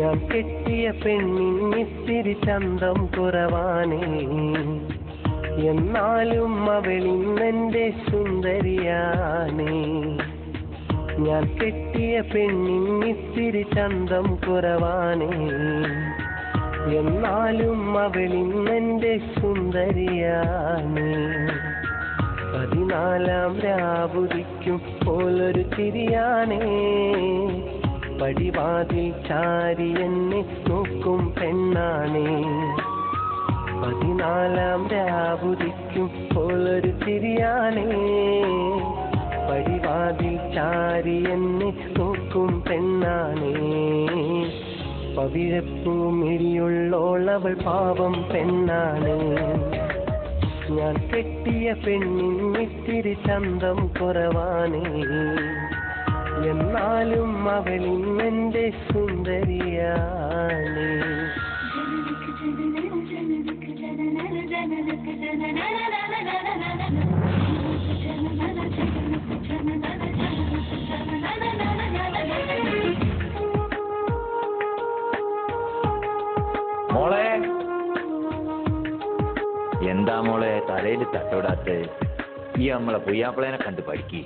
ഞാൻ കെട്ടിയ പെണ്ണിന്നിത്തിരി ചന്തം കുറവാനേ, എന്നാലും അവളിന്നെന്റെ സുന്ദരിയാണേ. ഞാൻ കെട്ടിയ പെണ്ണിന്നിത്തിരി ചന്തം കുറവാനേ, എന്നാലും അവളിന്നെന്റെ സുന്ദരിയാണേ. 14-ാം രാവുദിക്കും പോലൊരു ചിരിയാണേ, പടിവാതിൽ ചാരി എന്നെ നോക്കും പെണ്ണാണേ. 14-ാം രാവുദിക്കും പോലൊരു ചിരിയാണേ, പടിവാതിൽ ചാരി എന്നെ നോക്കും പെണ്ണാണേ. പവിഴപ്പൂമിഴിയുള്ളോളവൾ പാവം പെണ്ണാണേ. ഞാൻ കെട്ടിയ പെണ്ണിന്നിത്തിരി ചന്തം കുറവാനേ, എന്നാലും അവളിന്നെന്റെ സുന്ദരിയാണേ. മോളെ, എന്താ മോളെ തലയിൽ തട്ടോടാത്ത? ഈ നമ്മളെ പുയ്യാപ്പിളേനെ കണ്ട് പഠിക്ക്.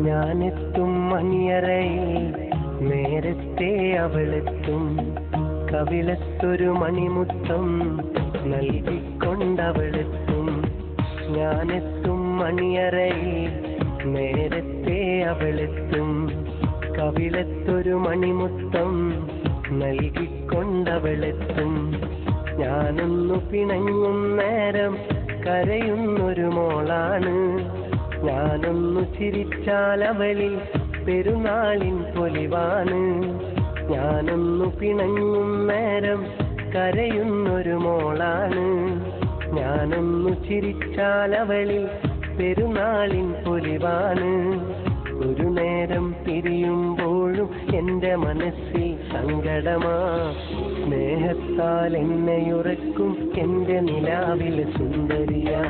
ഞാനെത്തും മണിയറയിൽ നേരത്തെ അവളെത്തും, കവിളത്തൊരു മണിമുത്തം നൽകിക്കൊണ്ടവളെത്തും. ഞാനെത്തും മണിയറയിൽ നേരത്തെ അവളെത്തും, കവിളത്തൊരു മണിമുത്തം നൽകിക്കൊണ്ടവളെത്തും. ഞാനൊന്നു പിണങ്ങും നേരം കരയുന്നൊരു മോളാണ്, ഞാനൊന്നു ചിരിച്ചാൽ അവളിൽ പെരുന്നാളിൻ പൊലിവാണ്. ഞാനൊന്നു പിണങ്ങും നേരം കരയുന്നൊരു മോളാണ്, ഞാനൊന്നു ചിരിച്ചാൽ അവളിൽ പെരുന്നാളിൻ പൊലിവാണ്. ഒരു നേരം പിരിയുമ്പോഴും എൻ്റെ മനസ്സിൽ സങ്കടമാ, സ്നേഹത്താൽ എന്നെയുറക്കും എൻ്റെ നിലാവിലെ സുന്ദരിയാ.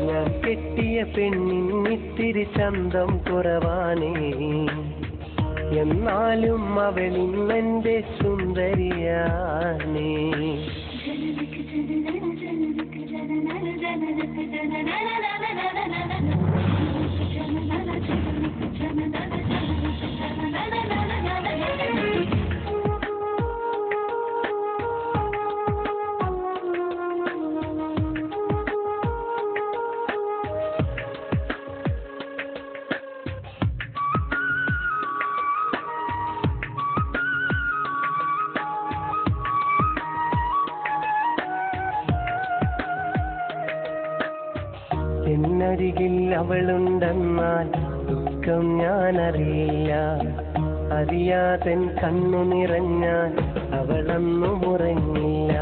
ഞാൻ കെട്ടിയ പെണ്ണിന്നിത്തിരി ചന്തം കുറവാനേ, എന്നാലും അവളിന്നെന്റെ സുന്ദരിയാണേ. എന്നരികിൽ അവളുണ്ടെന്നാൽ ദുഃഖം ഞാനറിയില്ല, അറിയാതൻ കണ്ണു നിറഞ്ഞാൽ അവളൊന്നും ഉറങ്ങില്ല.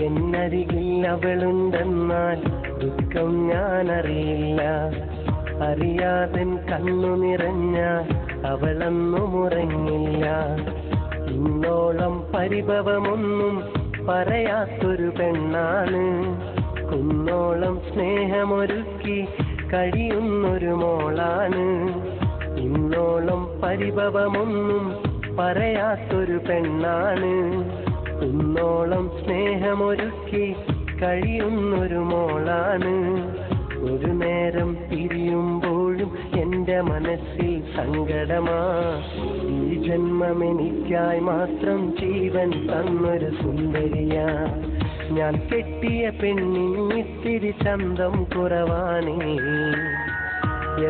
എന്നരികിൽ അവളുണ്ടെന്നാൽ ദുഃഖം ഞാനറിയില്ല, അറിയാതൻ കണ്ണു നിറഞ്ഞാൽ അവളൊന്നും ഉറങ്ങില്ല. ഇന്നോളം പരിഭവമൊന്നും പറയാത്തൊരു പെണ്ണാണ്, കുന്നോളം സ്നേഹമൊരുക്കി കഴിയുന്നൊരു മോളാണ്. ഇന്നോളം പരിഭവമൊന്നും പറയാത്തൊരു പെണ്ണാണ്, കുന്നോളം സ്നേഹമൊരുക്കി കഴിയുന്നൊരു മോളാണ്. ഒരു നേരം പിരിയുമ്പോഴും എൻ്റെ മനസ്സിൽ സങ്കടമാ, ഈ ജന്മമെനിക്കായി മാത്രം ജീവൻ തന്നൊരു സുന്ദരിയാ. ഞാൻ കെട്ടിയ പെണ്ണിന്നിത്തിരി ചന്തം കുറവാനേ,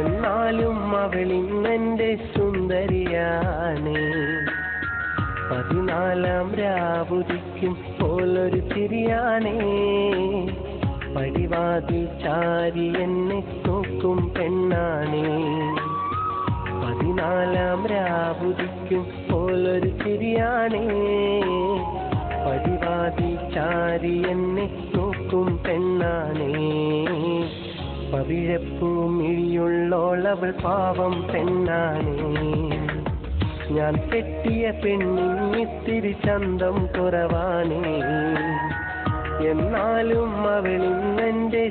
എന്നാലും അവളിന്നെന്റെ സുന്ദരിയാണേ. 14-ാം രാവുദിക്കും പോലൊരു ചിരിയാണേ, പടിവാതിൽ ചാരി എന്നെ നോക്കും പെണ്ണാണേ. 14-ാം രാവുദിക്കും പോലൊരു ചിരിയാണേ, പടിവാതിൽ ചാരി എന്നെ നോക്കും പെണ്ണാണേ. പവിഴപ്പൂമിഴിയുള്ളോളവൾ പാവം പെണ്ണാണേ. ഞാൻ കെട്ടിയ പെണ്ണിന്നിത്തിരി ചന്തം കുറവാനേ, എന്നാലും അവളിന്നെൻ്റെ